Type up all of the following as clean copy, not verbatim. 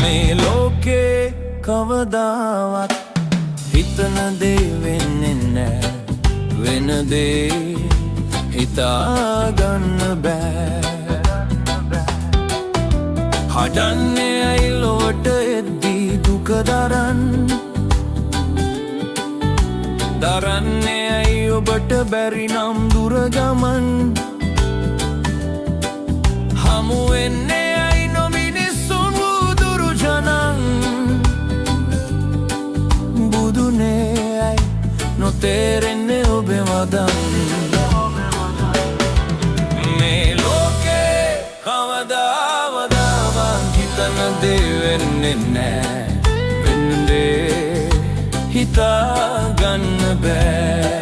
මේ ලෝකේ කවදාවත් හිතන දේ වෙන්නේ නෑ වෙන දේ හිතාගන්න බෑ හදන්නේ ඇයි ලොවට එද්දී දුක දරන්නේ ඇයි ඔබට බැරි නම් දුර ගමන් හමු වෙන්නේ ඇයි නොමිනිස්සුන් වූදුරු ජනන් බුදුනේ ඇයි නොතේරෙන්නේ ඔබේ වදන් මේ ලෝකේ කවදාවත් හිතන දේ වෙන්නේ නෑ වෙන දේ හිතාගන්න බෑ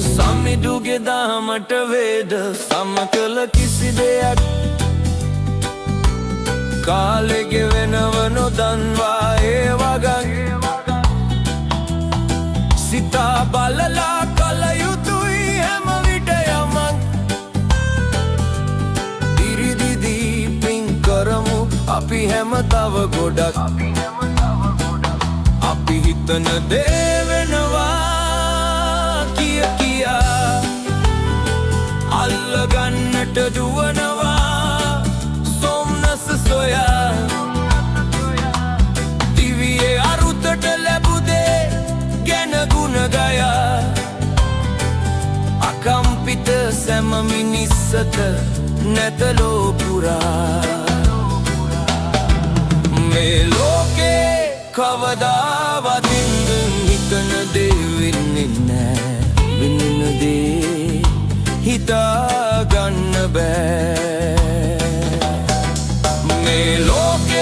සමිඳුගේ දහමට වේද සම කළ කිසි දෙයක් කාලෙ ගෙවෙනව නොදන්වා ඒ වගක් සිතා බලලා කල යුතුයි හැම විට යමක් ඉරිදිදී පින් කරමු අපි හැම තව ගොඩක් අපි හිතන දේ වෙනවා කියා අල්ලගන්නට දුවනවා සොම්නස සොයා දිවියේ අරුතට ලැබුදේ ගැන ගුණ ගයා අකම්පිත සැම මිනිස්සට නැතලෝ පුරා මේ ලෝකේ කවදාවත් හිතන දේ වෙන්නේ නෑ වෙන දේ හිතාගන්න බෑ මේ ලෝකේ